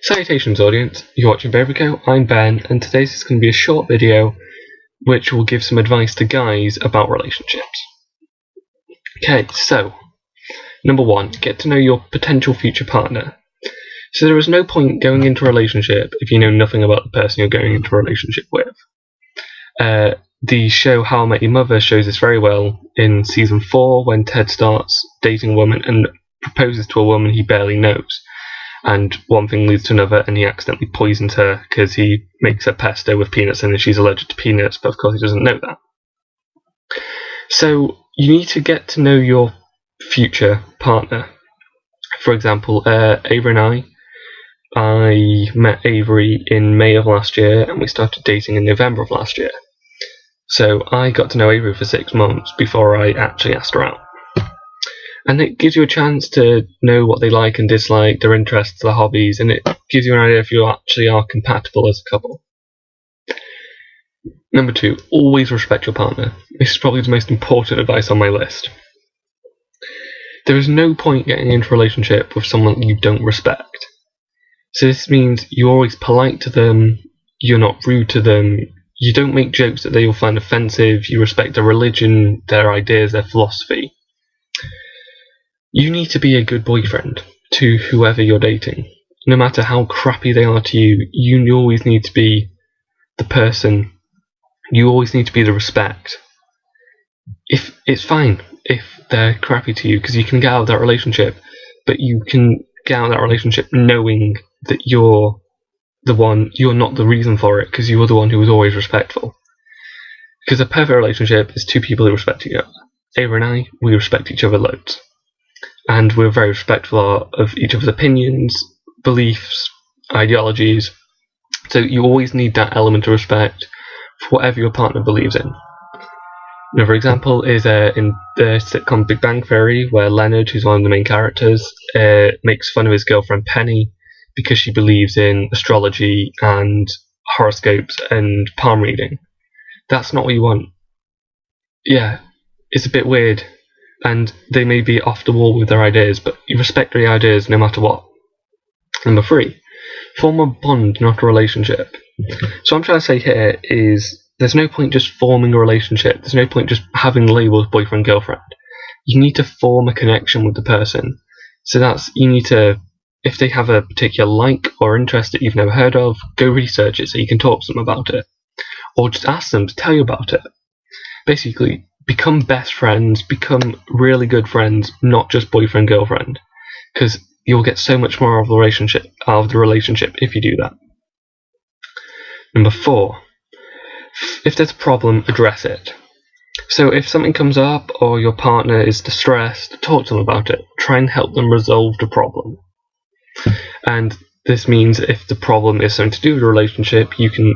Salutations audience, you're watching Bavery, I'm Ben, and today's is going to be a short video which will give some advice to guys about relationships. Okay, so, number 1, get to know your potential future partner. So there is no point going into a relationship if you know nothing about the person you're going into a relationship with. The show How I Met Your Mother shows this very well in season 4 when Ted starts dating a woman and proposes to a woman he barely knows. And one thing leads to another, and he accidentally poisons her because he makes her pesto with peanuts in and she's allergic to peanuts, but of course he doesn't know that. So you need to get to know your future partner. For example, Avery and I met Avery in May of last year and we started dating in November of last year. So I got to know Avery for 6 months before I actually asked her out. And it gives you a chance to know what they like and dislike, their interests, their hobbies, and it gives you an idea if you actually are compatible as a couple. Number 2, always respect your partner. This is probably the most important advice on my list. There is no point getting into a relationship with someone you don't respect. So this means you're always polite to them, you're not rude to them, you don't make jokes that they will find offensive, you respect their religion, their ideas, their philosophy. You need to be a good boyfriend to whoever you're dating. No matter how crappy they are to you, you always need to be the person. You always need to be the respect. If it's fine if they're crappy to you, because you can get out of that relationship, but you can get out of that relationship knowing that you're not the reason for it, because you were the one who was always respectful. Because a perfect relationship is two people who respect each other. Avery and I, we respect each other loads. And we're very respectful of each other's opinions, beliefs, ideologies. So you always need that element of respect for whatever your partner believes in. Another example is in the sitcom Big Bang Theory, where Leonard, who's one of the main characters, makes fun of his girlfriend Penny because she believes in astrology and horoscopes and palm reading. That's not what you want. Yeah, it's a bit weird. And they may be off the wall with their ideas, but you respect their ideas no matter what. Number 3, form a bond, not a relationship. So what I'm trying to say here is there's no point just forming a relationship. There's no point just having labels boyfriend, girlfriend. You need to form a connection with the person. So you need to, if they have a particular like or interest that you've never heard of, go research it so you can talk to them about it. Or just ask them to tell you about it. Basically, become best friends, become really good friends, not just boyfriend, girlfriend. Because you'll get so much more out of the relationship if you do that. Number 4, if there's a problem, address it. So if something comes up or your partner is distressed, talk to them about it. Try and help them resolve the problem. And this means if the problem is something to do with the relationship, you can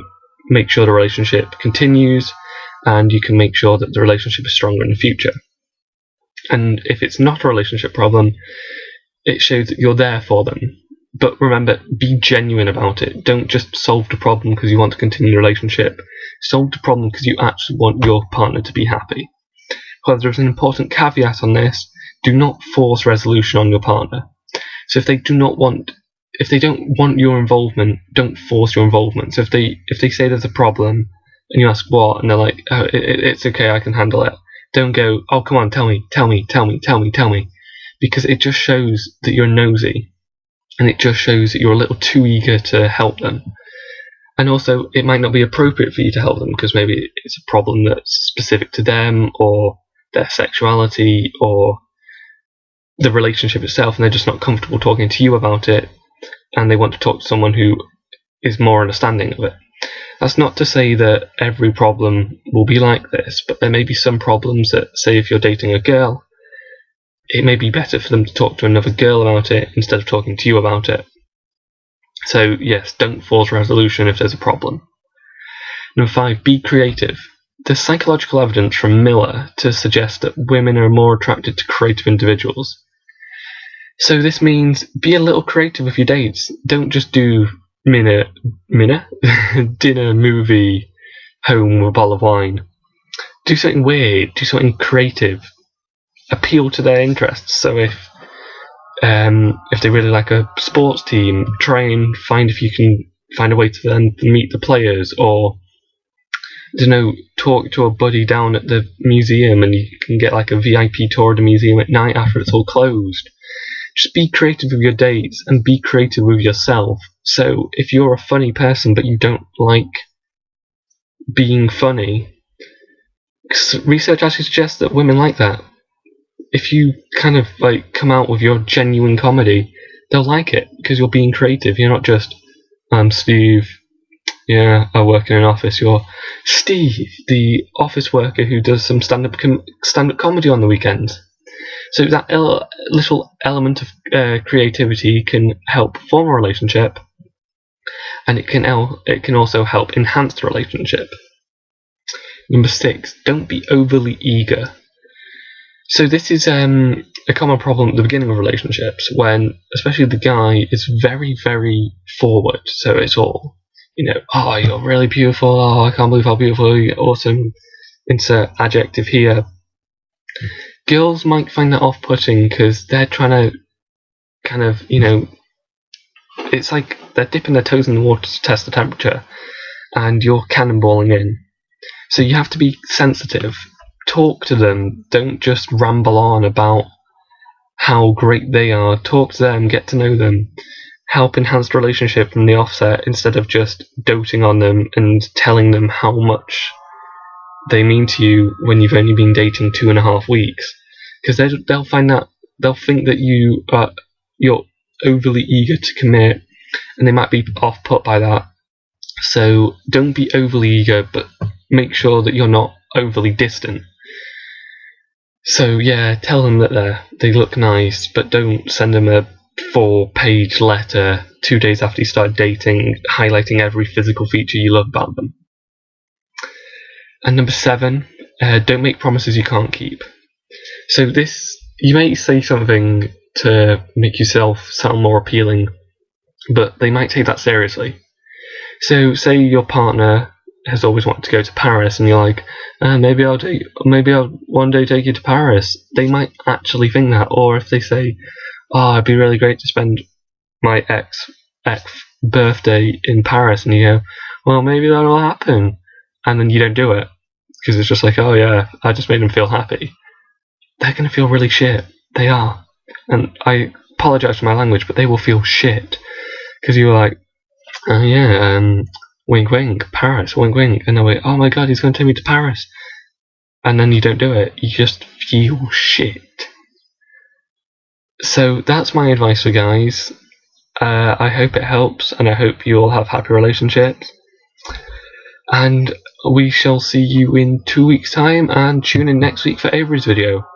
make sure the relationship continues, and you can make sure that the relationship is stronger in the future. And if it's not a relationship problem, it shows that you're there for them. But remember, be genuine about it. Don't just solve the problem because you want to continue the relationship. Solve the problem because you actually want your partner to be happy. However, there's an important caveat on this. Do not force resolution on your partner. So if they don't want your involvement, don't force your involvement. So if they say there's a problem, and you ask what, and they're like, oh, it's okay, I can handle it. Don't go, oh, come on, tell me. Because it just shows that you're nosy. And it just shows that you're a little too eager to help them. And also, it might not be appropriate for you to help them, because maybe it's a problem that's specific to them, or their sexuality, or the relationship itself, and they're just not comfortable talking to you about it, and they want to talk to someone who is more understanding of it. That's not to say that every problem will be like this, but there may be some problems that, say if you're dating a girl, it may be better for them to talk to another girl about it instead of talking to you about it. So yes, don't force resolution if there's a problem. Number 5, be creative. There's psychological evidence from Miller to suggest that women are more attracted to creative individuals. So this means be a little creative with your dates. Don't just do dinner, movie, home with a bottle of wine. Do something weird, do something creative. Appeal to their interests. So if If they really like a sports team, try and find if you can find a way to then meet the players, or I don't know, talk to a buddy down at the museum and you can get like a VIP tour of the museum at night after it's all closed. Just be creative with your dates and be creative with yourself. So if you're a funny person but you don't like being funny, research actually suggests that women like that. If you kind of like come out with your genuine comedy, they'll like it because you're being creative. You're not just, I'm Steve, yeah, I work in an office. You're Steve, the office worker who does some stand-up comedy on the weekends. So that little element of creativity can help form a relationship, and it can also help enhance the relationship. Number 6, don't be overly eager. So this is a common problem at the beginning of relationships, when especially the guy is very, very forward. So it's all, oh, you're really beautiful, oh, I can't believe how beautiful you are, awesome, insert adjective here. Girls might find that off-putting because they're trying to kind of, it's like they're dipping their toes in the water to test the temperature, and you're cannonballing in. So you have to be sensitive. Talk to them. Don't just ramble on about how great they are. Talk to them, get to know them. Help enhance the relationship from the offset instead of just doting on them and telling them how much they mean to you when you've only been dating 2.5 weeks. Because they'll find that, they'll think that you're overly eager to commit, and they might be off-put by that. So don't be overly eager, but make sure that you're not overly distant. So yeah, tell them that they look nice, but don't send them a 4-page letter 2 days after you start dating, highlighting every physical feature you love about them. And number 7, don't make promises you can't keep. So this, you may say something to make yourself sound more appealing, but they might take that seriously. So say your partner has always wanted to go to Paris, and you're like, maybe I'll one day take you to Paris. They might actually think that. Or if they say, oh, it'd be really great to spend my ex birthday in Paris, and you go, well, maybe that'll happen, and then you don't do it because it's just like, oh yeah, I just made them feel happy. They're gonna feel really shit. They are, and I apologize for my language, but they will feel shit because you were like, oh yeah, wink wink, Paris, wink wink, and they're like, oh my god, he's going to take me to Paris, and then you don't do it. You just feel shit. So that's my advice for guys. I hope it helps, and I hope you all have happy relationships. And we shall see you in 2 weeks' time, and tune in next week for Avery's video.